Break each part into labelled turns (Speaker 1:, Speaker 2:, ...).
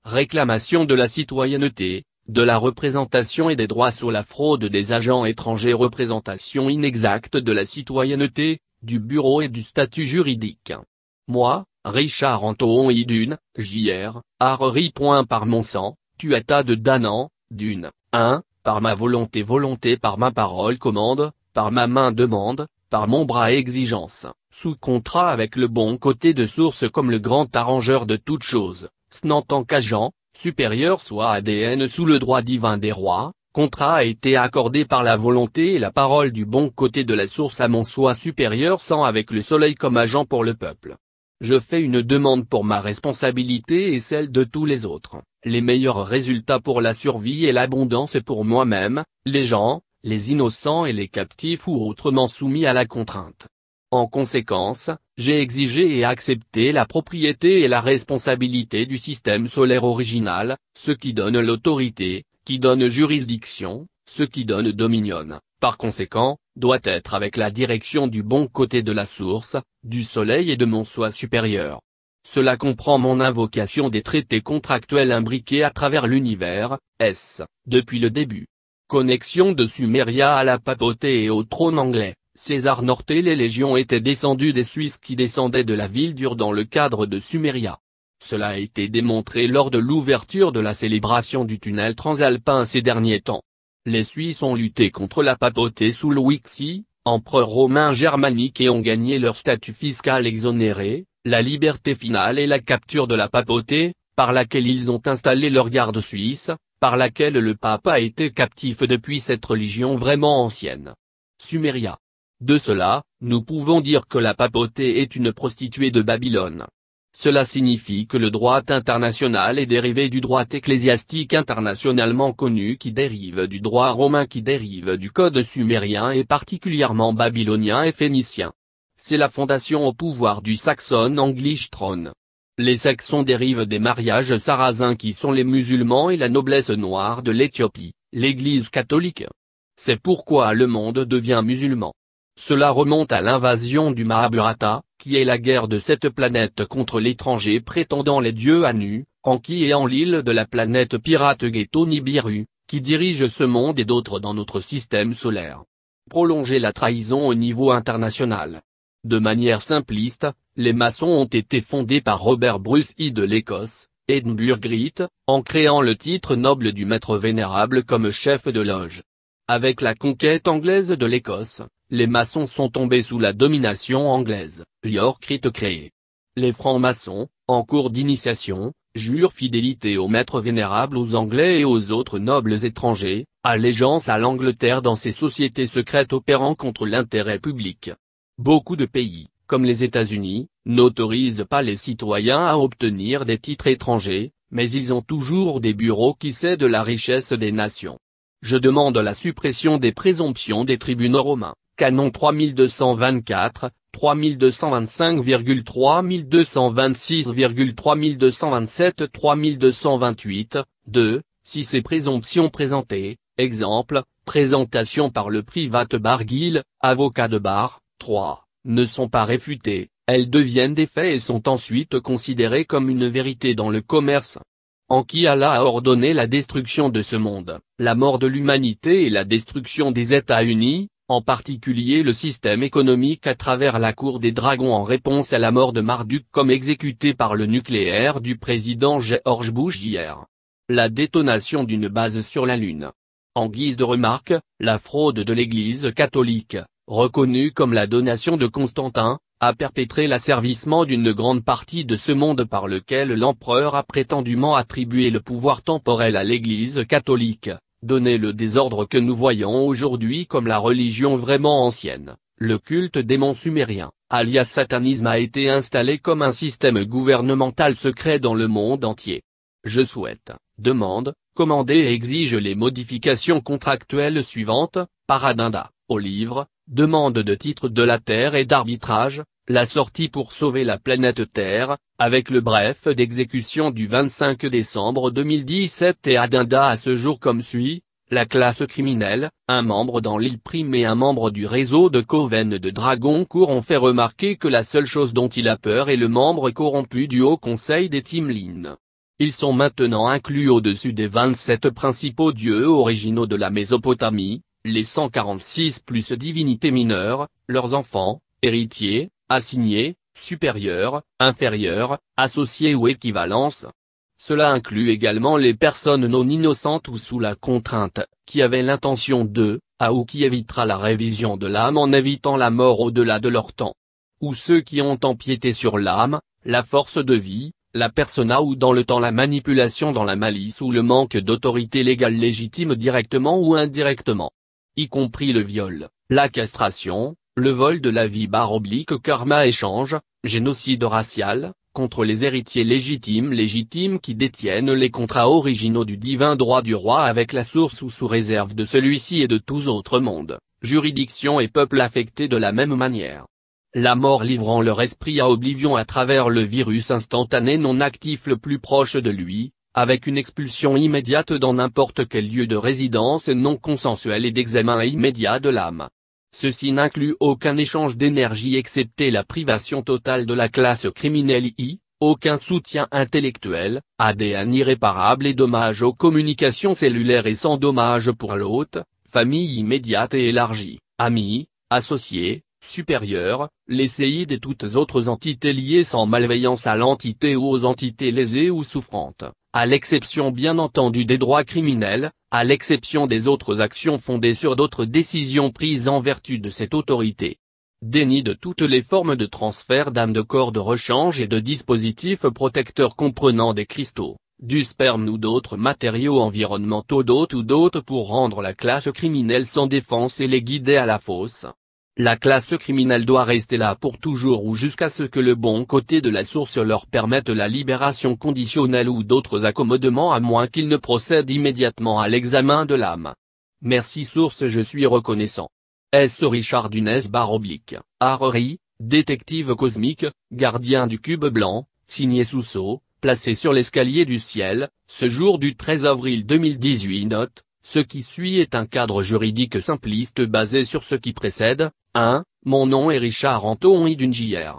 Speaker 1: réclamation de la citoyenneté, de la représentation et des droits sur la fraude des agents étrangers, représentation inexacte de la citoyenneté, du bureau et du statut juridique. Moi, Richard Antoon Idune, J.R., Harry. Par mon sang, tuata de Danan, d'une, 1, par ma volonté par ma parole commande, par ma main demande, par mon bras exigence, sous contrat avec le bon côté de source comme le grand arrangeur de toutes choses, en tant qu'agent, supérieur soit ADN sous le droit divin des rois, contrat a été accordé par la volonté et la parole du bon côté de la source à mon soi supérieur sans avec le soleil comme agent pour le peuple. Je fais une demande pour ma responsabilité et celle de tous les autres, les meilleurs résultats pour la survie et l'abondance pour moi-même, les gens, les innocents et les captifs ou autrement soumis à la contrainte. En conséquence, j'ai exigé et accepté la propriété et la responsabilité du système solaire original, ce qui donne l'autorité, qui donne juridiction, ce qui donne dominion, par conséquent, doit être avec la direction du bon côté de la source, du soleil et de mon soi supérieur. Cela comprend mon invocation des traités contractuels imbriqués à travers l'univers, depuis le début. Connexion de Suméria à la papauté et au trône anglais. César Norté. Les légions étaient descendues des Suisses qui descendaient de la ville dure dans le cadre de Suméria. Cela a été démontré lors de l'ouverture de la célébration du tunnel transalpin ces derniers temps. Les Suisses ont lutté contre la papauté sous Louis X, empereur romain germanique et ont gagné leur statut fiscal exonéré, la liberté finale et la capture de la papauté, par laquelle ils ont installé leur garde suisse, par laquelle le pape a été captif depuis cette religion vraiment ancienne. Suméria. De cela, nous pouvons dire que la papauté est une prostituée de Babylone. Cela signifie que le droit international est dérivé du droit ecclésiastique internationalement connu qui dérive du droit romain qui dérive du code sumérien et particulièrement babylonien et phénicien. C'est la fondation au pouvoir du Saxon English Throne. Les Saxons dérivent des mariages sarrasins qui sont les musulmans et la noblesse noire de l'Éthiopie, l'Église catholique. C'est pourquoi le monde devient musulman. Cela remonte à l'invasion du Mahabharata, qui est la guerre de cette planète contre l'étranger prétendant les dieux Anu, Enki et Enlil de la planète pirate Ghetto Nibiru, qui dirige ce monde et d'autres dans notre système solaire. Prolonger la trahison au niveau international. De manière simpliste, les maçons ont été fondés par Robert Bruce I de l'Écosse, Edinburgh Rite, en créant le titre noble du maître vénérable comme chef de loge. Avec la conquête anglaise de l'Écosse, les maçons sont tombés sous la domination anglaise, York Rite créé. Les francs-maçons, en cours d'initiation, jurent fidélité au maître vénérable, aux Anglais et aux autres nobles étrangers, allégeance à l'Angleterre dans ces sociétés secrètes opérant contre l'intérêt public. Beaucoup de pays, comme les États-Unis, n'autorisent pas les citoyens à obtenir des titres étrangers, mais ils ont toujours des bureaux qui cèdent la richesse des nations. Je demande la suppression des présomptions des tribunaux romains. Canon 3224, 3225, 3226, 3227, 3228, 2, si ces présomptions présentées, exemple, présentation par le privat barguil, avocat de bar, 3, ne sont pas réfutées, elles deviennent des faits et sont ensuite considérées comme une vérité dans le commerce. En qui Allah a ordonné la destruction de ce monde, la mort de l'humanité et la destruction des États-Unis, en particulier le système économique à travers la cour des dragons en réponse à la mort de Marduk comme exécuté par le nucléaire du président George Bush hier. La détonation d'une base sur la Lune. En guise de remarque, la fraude de l'Église catholique, reconnue comme la donation de Constantin, a perpétré l'asservissement d'une grande partie de ce monde par lequel l'empereur a prétendument attribué le pouvoir temporel à l'Église catholique. Donner le désordre que nous voyons aujourd'hui comme la religion vraiment ancienne, le culte démon sumérien, alias satanisme a été installé comme un système gouvernemental secret dans le monde entier. Je souhaite, demande, commande et exige les modifications contractuelles suivantes, Paradinda, au livre, demande de titre de la Terre et d'arbitrage, la sortie pour sauver la planète Terre, avec le bref d'exécution du 25 décembre 2017 et addenda à ce jour comme suit, la classe criminelle, un membre dans l'île Prime et un membre du réseau de Coven de Dragoncourt ont fait remarquer que la seule chose dont il a peur est le membre corrompu du Haut Conseil des Timlin. Ils sont maintenant inclus au-dessus des 27 principaux dieux originaux de la Mésopotamie, les 146 plus divinités mineures, leurs enfants, héritiers, assignés, supérieurs, inférieurs, associés ou équivalences. Cela inclut également les personnes non innocentes ou sous la contrainte, qui avaient l'intention de, ou qui évitera la révision de l'âme en évitant la mort au-delà de leur temps. Ou ceux qui ont empiété sur l'âme, la force de vie, la persona ou dans le temps la manipulation dans la malice ou le manque d'autorité légale légitime directement ou indirectement. Y compris le viol, la castration, le vol de la vie / karma échange, génocide racial, contre les héritiers légitimes qui détiennent les contrats originaux du divin droit du roi avec la source ou sous réserve de celui-ci et de tous autres mondes, juridictions et peuples affectés de la même manière. La mort livrant leur esprit à oblivion à travers le virus instantané non actif le plus proche de lui, avec une expulsion immédiate dans n'importe quel lieu de résidence non consensuel et d'examen immédiat de l'âme. Ceci n'inclut aucun échange d'énergie excepté la privation totale de la classe criminelle aucun soutien intellectuel, ADN irréparable et dommage aux communications cellulaires et sans dommage pour l'hôte, famille immédiate et élargie, amis, associés, supérieurs, les séides et toutes autres entités liées sans malveillance à l'entité ou aux entités lésées ou souffrantes, à l'exception bien entendu des droits criminels, à l'exception des autres actions fondées sur d'autres décisions prises en vertu de cette autorité. Déni de toutes les formes de transfert d'âme de corps de rechange et de dispositifs protecteurs comprenant des cristaux, du sperme ou d'autres matériaux environnementaux d'autres pour rendre la classe criminelle sans défense et les guider à la fosse. La classe criminelle doit rester là pour toujours ou jusqu'à ce que le bon côté de la source leur permette la libération conditionnelle ou d'autres accommodements à moins qu'ils ne procèdent immédiatement à l'examen de l'âme. Merci source, je suis reconnaissant. S. Richard Dunes / Harry, détective cosmique, gardien du cube blanc, signé Sousseau, placé sur l'escalier du ciel, ce jour du 13 avril 2018. Note, ce qui suit est un cadre juridique simpliste basé sur ce qui précède. 1. Mon nom est Richard Antoine Dungier.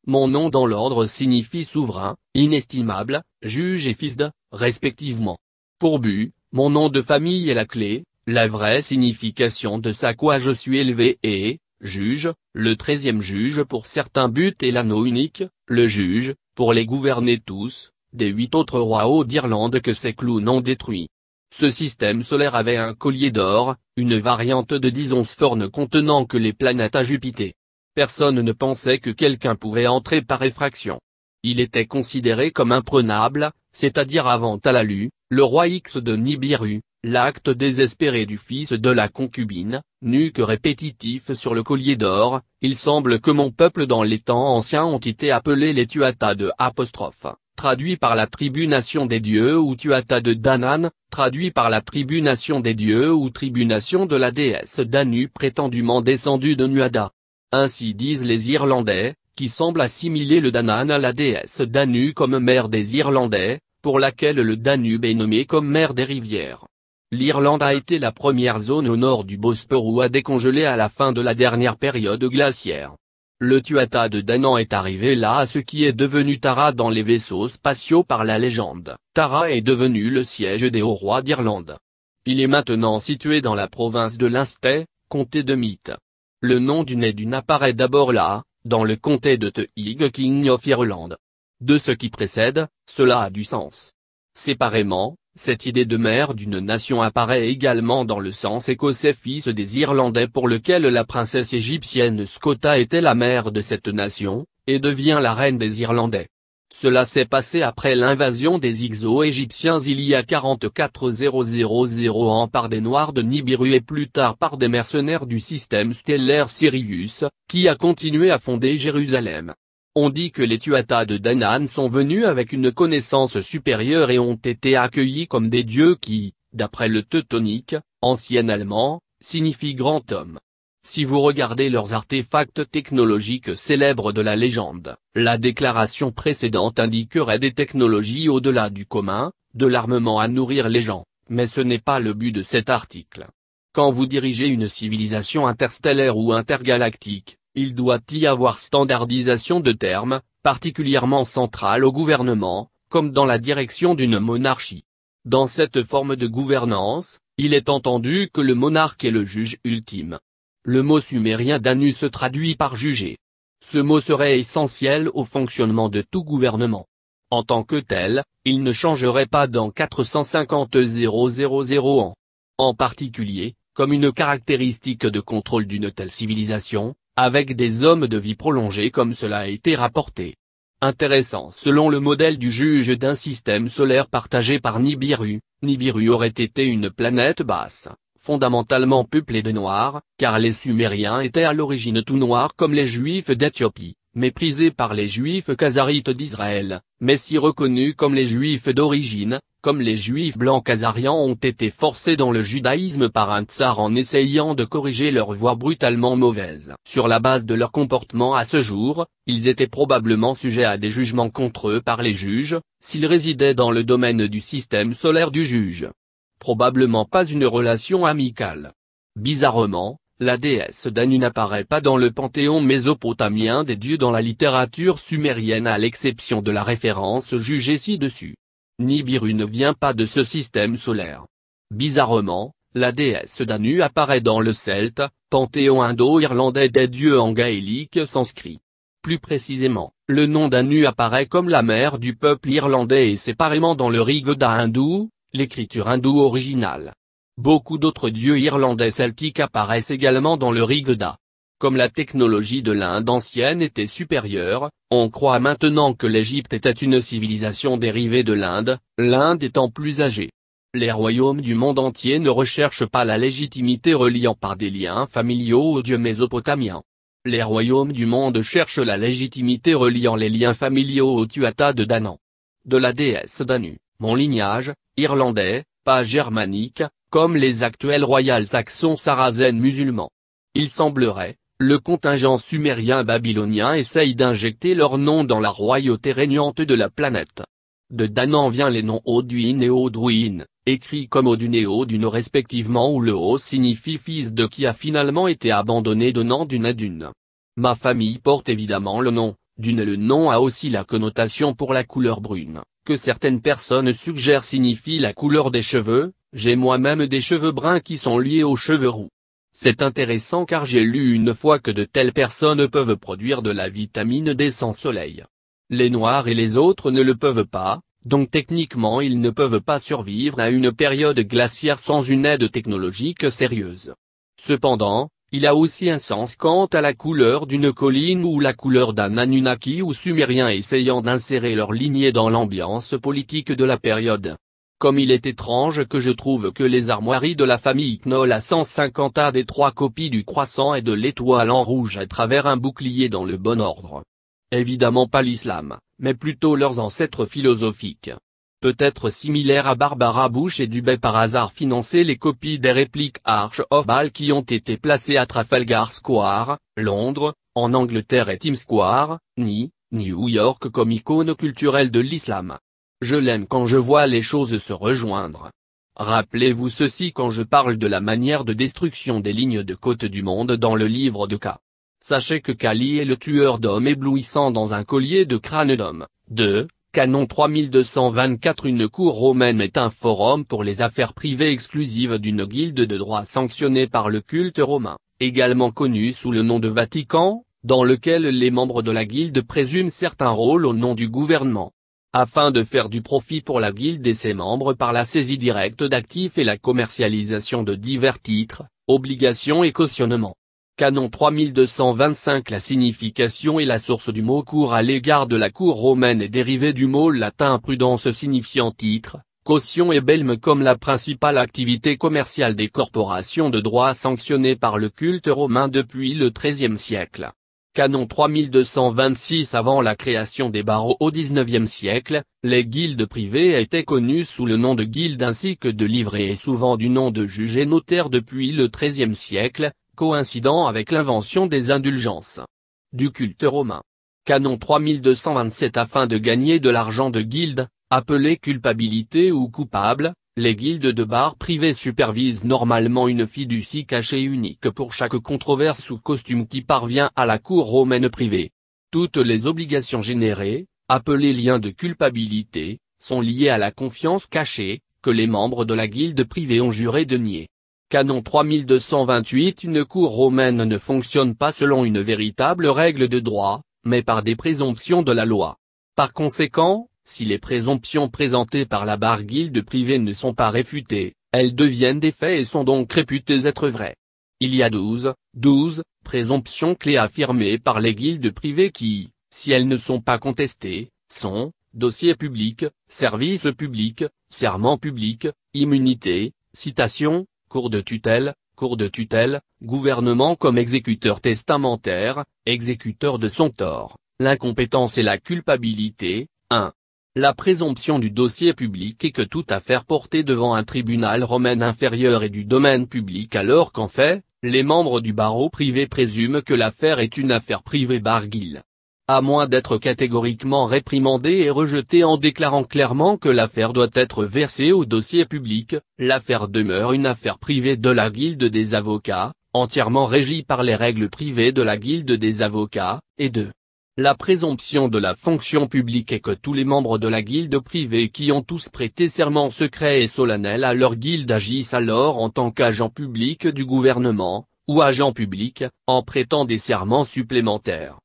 Speaker 1: Mon nom dans l'ordre signifie souverain, inestimable, juge et fils de, respectivement. Pour but, mon nom de famille est la clé, la vraie signification de ça quoi je suis élevé et, juge, le 13e juge pour certains buts et l'anneau unique, le juge, pour les gouverner tous, des 8 autres royaumes d'Irlande que ces clowns ont détruits. Ce système solaire avait un collier d'or, une variante de 10 fornes contenant que les planètes à Jupiter. Personne ne pensait que quelqu'un pouvait entrer par effraction. Il était considéré comme imprenable, c'est-à-dire avant Talalu, le roi X de Nibiru, l'acte désespéré du fils de la concubine, nu que répétitif sur le collier d'or. Il semble que mon peuple dans les temps anciens ont été appelés les Tuatha de apostrophe. Traduit par la tribu nation des dieux ou Tuatha de Danann, traduit par la tribu nation des dieux ou tribu nation de la déesse Danu prétendument descendue de Nuada. Ainsi disent les Irlandais, qui semblent assimiler le Danann à la déesse Danu comme mère des Irlandais, pour laquelle le Danube est nommé comme mère des rivières. L'Irlande a été la première zone au nord du Bosphore à décongeler à la fin de la dernière période glaciaire. Le Tuatha de Danann est arrivé là à ce qui est devenu Tara dans les vaisseaux spatiaux par la légende. Tara est devenu le siège des hauts rois d'Irlande. Il est maintenant situé dans la province de Leinster, comté de Meath. Le nom du Nédun apparaît d'abord là, dans le comté de Tuig King of Ireland. De ce qui précède, cela a du sens. Séparément, cette idée de mère d'une nation apparaît également dans le sens écossais fils des Irlandais pour lequel la princesse égyptienne Scota était la mère de cette nation, et devient la reine des Irlandais. Cela s'est passé après l'invasion des Ixo-égyptiens il y a 44 ans par des Noirs de Nibiru et plus tard par des mercenaires du système stellaire Sirius, qui a continué à fonder Jérusalem. On dit que les Tuatha de Danann sont venus avec une connaissance supérieure et ont été accueillis comme des dieux qui, d'après le teutonique, ancien allemand, signifie grand homme. Si vous regardez leurs artefacts technologiques célèbres de la légende, la déclaration précédente indiquerait des technologies au-delà du commun, de l'armement à nourrir les gens, mais ce n'est pas le but de cet article. Quand vous dirigez une civilisation interstellaire ou intergalactique, il doit y avoir standardisation de termes, particulièrement centrale au gouvernement, comme dans la direction d'une monarchie. Dans cette forme de gouvernance, il est entendu que le monarque est le juge ultime. Le mot sumérien Danu se traduit par juger. Ce mot serait essentiel au fonctionnement de tout gouvernement. En tant que tel, il ne changerait pas dans 450 000 ans. En particulier, comme une caractéristique de contrôle d'une telle civilisation, avec des hommes de vie prolongés comme cela a été rapporté. Intéressant. Selon le modèle du juge d'un système solaire partagé par Nibiru, Nibiru aurait été une planète basse, fondamentalement peuplée de noirs, car les Sumériens étaient à l'origine tout noirs comme les Juifs d'Éthiopie, méprisés par les Juifs khazarites d'Israël, mais si reconnus comme les Juifs d'origine, comme les Juifs blancs khazarians ont été forcés dans le judaïsme par un tsar en essayant de corriger leur voie brutalement mauvaise. Sur la base de leur comportement à ce jour, ils étaient probablement sujets à des jugements contre eux par les juges, s'ils résidaient dans le domaine du système solaire du juge. Probablement pas une relation amicale. Bizarrement, la déesse Danu n'apparaît pas dans le panthéon mésopotamien des dieux dans la littérature sumérienne à l'exception de la référence jugée ci-dessus. Nibiru ne vient pas de ce système solaire. Bizarrement, la déesse Danu apparaît dans le celte, panthéon indo-irlandais des dieux en gaélique sanskrit. Plus précisément, le nom Danu apparaît comme la mère du peuple irlandais et séparément dans le Rig-Veda hindou, l'écriture hindoue originale. Beaucoup d'autres dieux irlandais celtiques apparaissent également dans le Rig-Veda. Comme la technologie de l'Inde ancienne était supérieure, on croit maintenant que l'Égypte était une civilisation dérivée de l'Inde, l'Inde étant plus âgée. Les royaumes du monde entier ne recherchent pas la légitimité reliant par des liens familiaux aux dieux mésopotamiens. Les royaumes du monde cherchent la légitimité reliant les liens familiaux au Tuatha de Danann. De la déesse Danu, mon lignage, irlandais, pas germanique, comme les actuels royals saxons sarrasènes musulmans. Il semblerait, le contingent sumérien babylonien essaye d'injecter leur nom dans la royauté régnante de la planète. De Danann vient les noms Oduin et Odwin, écrits comme Odun et Odun respectivement où le O signifie fils de qui a finalement été abandonné donnant Dun à Dun. Ma famille porte évidemment le nom, Dun. Le nom a aussi la connotation pour la couleur brune, que certaines personnes suggèrent signifie la couleur des cheveux, j'ai moi-même des cheveux bruns qui sont liés aux cheveux roux. C'est intéressant car j'ai lu une fois que de telles personnes peuvent produire de la vitamine D sans soleil. Les noirs et les autres ne le peuvent pas, donc techniquement ils ne peuvent pas survivre à une période glaciaire sans une aide technologique sérieuse. Cependant, il a aussi un sens quant à la couleur d'une colline ou la couleur d'un Anunnaki ou sumérien essayant d'insérer leur lignée dans l'ambiance politique de la période. Comme il est étrange que je trouve que les armoiries de la famille Knoll à 150 a des 3 copies du croissant et de l'étoile en rouge à travers un bouclier dans le bon ordre. Évidemment pas l'islam, mais plutôt leurs ancêtres philosophiques. Peut-être similaires à Barbara Bush et Dubé par hasard financer les copies des répliques Arch of Baal qui ont été placées à Trafalgar Square, Londres, en Angleterre et Times Square, New York comme icône culturelle de l'islam. Je l'aime quand je vois les choses se rejoindre. Rappelez-vous ceci quand je parle de la manière de destruction des lignes de côte du monde dans le livre de K. Sachez que Kali est le tueur d'hommes éblouissant dans un collier de crâne d'homme. 2. Canon 3224. Une cour romaine est un forum pour les affaires privées exclusive d'une guilde de droit sanctionnée par le culte romain, également connu sous le nom de Vatican, dans lequel les membres de la guilde présument certains rôles au nom du gouvernement. Afin de faire du profit pour la guilde et ses membres par la saisie directe d'actifs et la commercialisation de divers titres, obligations et cautionnements. Canon 3225. La signification et la source du mot cour à l'égard de la cour romaine est dérivée du mot latin prudence signifiant titre, caution et belme comme la principale activité commerciale des corporations de droit sanctionnées par le culte romain depuis le XIIIe siècle. Canon 3226. Avant la création des barreaux au XIXe siècle, les guildes privées étaient connues sous le nom de guildes ainsi que de livrées et souvent du nom de juge et notaire depuis le XIIIe siècle, coïncidant avec l'invention des indulgences. Du culte romain. Canon 3227. Afin de gagner de l'argent de guildes, appelées culpabilité ou coupable, les guildes de bars privés supervisent normalement une fiducie cachée unique pour chaque controverse ou costume qui parvient à la cour romaine privée. Toutes les obligations générées, appelés liens de culpabilité, sont liés à la confiance cachée, que les membres de la guilde privée ont juré de nier. Canon 3228. Une cour romaine ne fonctionne pas selon une véritable règle de droit, mais par des présomptions de la loi. Par conséquent, si les présomptions présentées par la barre guilde privée ne sont pas réfutées, elles deviennent des faits et sont donc réputées être vraies. Il y a 12 présomptions clés affirmées par les guildes privées qui, si elles ne sont pas contestées, sont dossier public, service public, serment public, immunité, citation, cour de tutelle, gouvernement comme exécuteur testamentaire, exécuteur de son tort, l'incompétence et la culpabilité. 1. La présomption du dossier public est que toute affaire portée devant un tribunal romain inférieur est du domaine public alors qu'en fait, les membres du barreau privé présument que l'affaire est une affaire privée barguil. À moins d'être catégoriquement réprimandé et rejeté en déclarant clairement que l'affaire doit être versée au dossier public, l'affaire demeure une affaire privée de la guilde des avocats, entièrement régie par les règles privées de la guilde des avocats, et 2. La présomption de la fonction publique est que tous les membres de la guilde privée qui ont tous prêté serment secret et solennel à leur guilde agissent alors en tant qu'agents publics du gouvernement, ou agents publics, en prêtant des serments supplémentaires.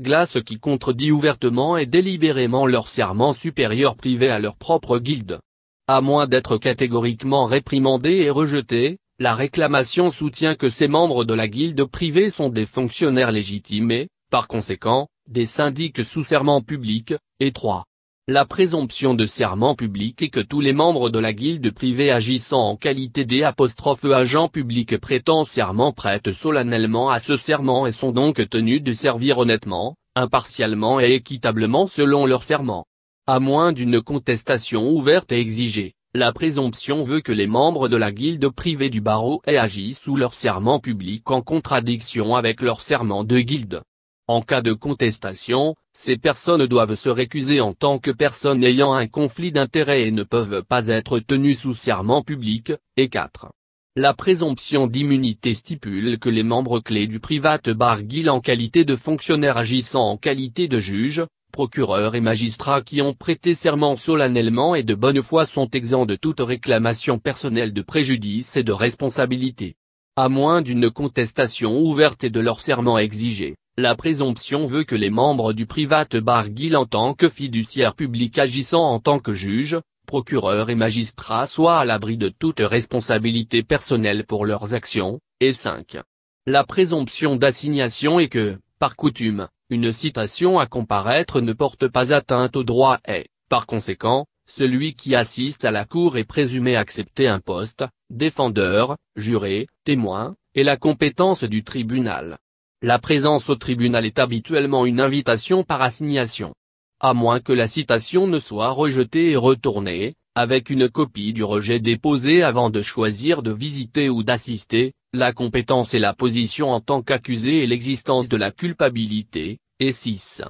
Speaker 1: Glace qui contredit ouvertement et délibérément leur serment supérieur privé à leur propre guilde. À moins d'être catégoriquement réprimandé et rejeté, la réclamation soutient que ces membres de la guilde privée sont des fonctionnaires légitimes et, par conséquent, des syndics sous serment public, et 3. La présomption de serment public est que tous les membres de la guilde privée agissant en qualité d'agents publics prêtant serment prêtent solennellement à ce serment et sont donc tenus de servir honnêtement, impartialement et équitablement selon leur serment. À moins d'une contestation ouverte et exigée, la présomption veut que les membres de la guilde privée du barreau aient agi sous leur serment public en contradiction avec leur serment de guilde. En cas de contestation, ces personnes doivent se récuser en tant que personnes ayant un conflit d'intérêts et ne peuvent pas être tenues sous serment public, et 4. La présomption d'immunité stipule que les membres clés du private bar guild en qualité de fonctionnaires agissant en qualité de juges, procureurs et magistrats qui ont prêté serment solennellement et de bonne foi sont exempts de toute réclamation personnelle de préjudice et de responsabilité. À moins d'une contestation ouverte et de leur serment exigé. La présomption veut que les membres du private bar guild en tant que fiduciaires publics agissant en tant que juges, procureurs et magistrats soient à l'abri de toute responsabilité personnelle pour leurs actions, et 5. La présomption d'assignation est que, par coutume, une citation à comparaître ne porte pas atteinte au droit et, par conséquent, celui qui assiste à la cour est présumé accepter un poste, défendeur, juré, témoin, et la compétence du tribunal. La présence au tribunal est habituellement une invitation par assignation. À moins que la citation ne soit rejetée et retournée, avec une copie du rejet déposé avant de choisir de visiter ou d'assister, la compétence et la position en tant qu'accusé et l'existence de la culpabilité, et 6.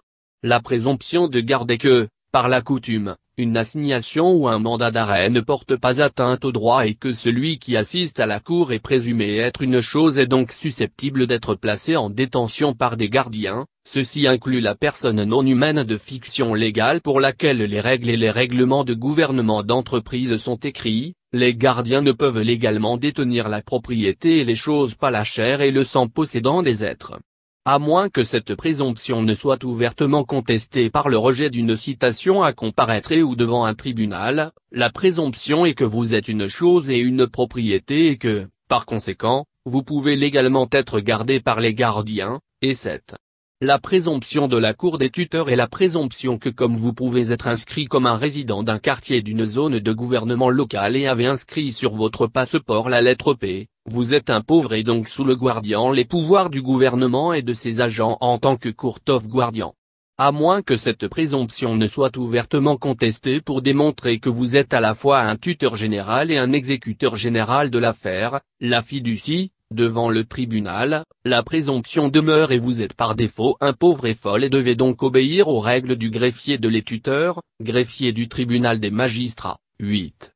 Speaker 1: La présomption de garde est que, par la coutume, une assignation ou un mandat d'arrêt ne porte pas atteinte au droit et que celui qui assiste à la cour est présumé être une chose et donc susceptible d'être placé en détention par des gardiens, ceci inclut la personne non humaine de fiction légale pour laquelle les règles et les règlements de gouvernement d'entreprise sont écrits, les gardiens ne peuvent légalement détenir la propriété et les choses pas la chair et le sang possédant des êtres. À moins que cette présomption ne soit ouvertement contestée par le rejet d'une citation à comparaître et ou devant un tribunal, la présomption est que vous êtes une chose et une propriété et que, par conséquent, vous pouvez légalement être gardé par les gardiens, et 7. La présomption de la cour des tuteurs est la présomption que comme vous pouvez être inscrit comme un résident d'un quartier d'une zone de gouvernement local et avez inscrit sur votre passeport la lettre P, vous êtes un pauvre et donc sous le gardien les pouvoirs du gouvernement et de ses agents en tant que court of guardian. À moins que cette présomption ne soit ouvertement contestée pour démontrer que vous êtes à la fois un tuteur général et un exécuteur général de l'affaire, la fiducie, devant le tribunal, la présomption demeure et vous êtes par défaut un pauvre et folle et devez donc obéir aux règles du greffier de les tuteurs, greffier du tribunal des magistrats. 8.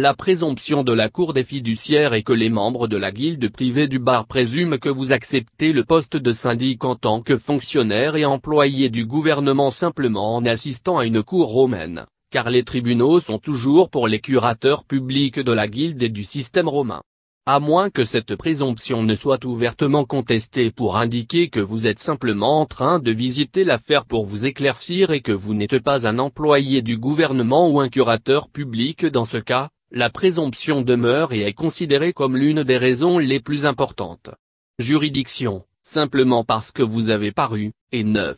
Speaker 1: La présomption de la Cour des fiduciaires est que les membres de la guilde privée du bar présument que vous acceptez le poste de syndic en tant que fonctionnaire et employé du gouvernement simplement en assistant à une cour romaine, car les tribunaux sont toujours pour les curateurs publics de la guilde et du système romain. À moins que cette présomption ne soit ouvertement contestée pour indiquer que vous êtes simplement en train de visiter l'affaire pour vous éclaircir et que vous n'êtes pas un employé du gouvernement ou un curateur public. Dans ce cas, la présomption demeure et est considérée comme l'une des raisons les plus importantes. Juridiction, simplement parce que vous avez paru, et 9.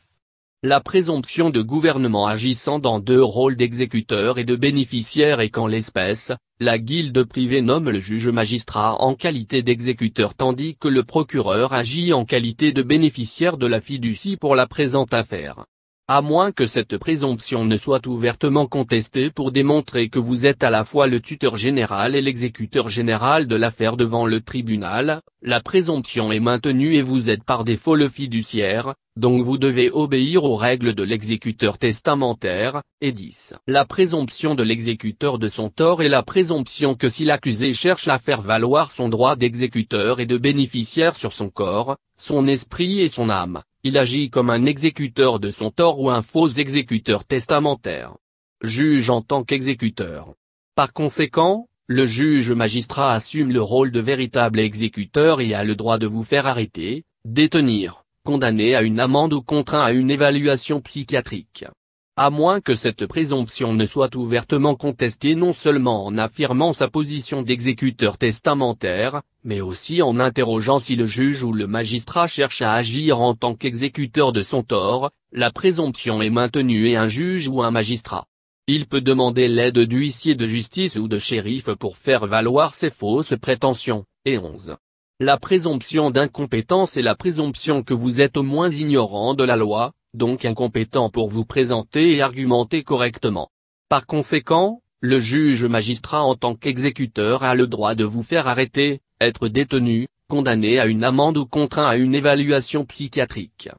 Speaker 1: La présomption de gouvernement agissant dans deux rôles d'exécuteur et de bénéficiaire et qu'en l'espèce, la guilde privée nomme le juge magistrat en qualité d'exécuteur tandis que le procureur agit en qualité de bénéficiaire de la fiducie pour la présente affaire. À moins que cette présomption ne soit ouvertement contestée pour démontrer que vous êtes à la fois le tuteur général et l'exécuteur général de l'affaire devant le tribunal, la présomption est maintenue et vous êtes par défaut le fiduciaire, donc vous devez obéir aux règles de l'exécuteur testamentaire, et 10. La présomption de l'exécuteur de son tort est la présomption que si l'accusé cherche à faire valoir son droit d'exécuteur et de bénéficiaire sur son corps, son esprit et son âme, il agit comme un exécuteur de son tort ou un faux exécuteur testamentaire. Juge en tant qu'exécuteur. Par conséquent, le juge magistrat assume le rôle de véritable exécuteur et a le droit de vous faire arrêter, détenir, condamner à une amende ou contraint à une évaluation psychiatrique. À moins que cette présomption ne soit ouvertement contestée non seulement en affirmant sa position d'exécuteur testamentaire, mais aussi en interrogeant si le juge ou le magistrat cherche à agir en tant qu'exécuteur de son tort, la présomption est maintenue et un juge ou un magistrat. Il peut demander l'aide d'huissier de justice ou de shérif pour faire valoir ses fausses prétentions, et 11. La présomption d'incompétence est la présomption que vous êtes au moins ignorant de la loi, donc incompétent pour vous présenter et argumenter correctement. Par conséquent, le juge magistrat en tant qu'exécuteur a le droit de vous faire arrêter, être détenu, condamné à une amende ou contraint à une évaluation psychiatrique.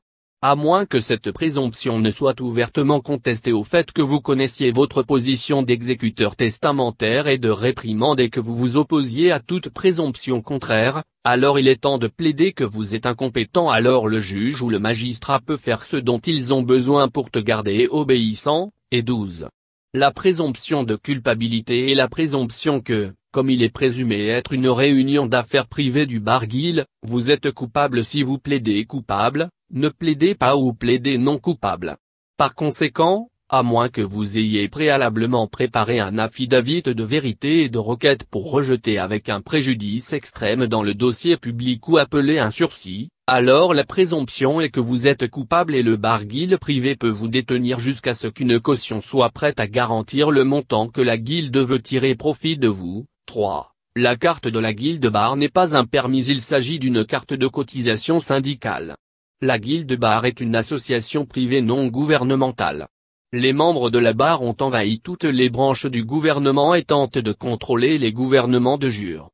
Speaker 1: À moins que cette présomption ne soit ouvertement contestée au fait que vous connaissiez votre position d'exécuteur testamentaire et de réprimande et que vous vous opposiez à toute présomption contraire, alors il est temps de plaider que vous êtes incompétent. Alors le juge ou le magistrat peut faire ce dont ils ont besoin pour te garder obéissant, et 12. La présomption de culpabilité est la présomption que, comme il est présumé être une réunion d'affaires privées du bar-guil, vous êtes coupable si vous plaidez coupable, ne plaidez pas ou plaidez non coupable. Par conséquent, à moins que vous ayez préalablement préparé un affidavit de vérité et de requête pour rejeter avec un préjudice extrême dans le dossier public ou appeler un sursis, alors la présomption est que vous êtes coupable et le bar-guil privé peut vous détenir jusqu'à ce qu'une caution soit prête à garantir le montant que la guilde veut tirer profit de vous. 3. La carte de la guilde bar n'est pas un permis, il s'agit d'une carte de cotisation syndicale. La guilde bar est une association privée non gouvernementale. Les membres de la bar ont envahi toutes les branches du gouvernement et tentent de contrôler les gouvernements de jure.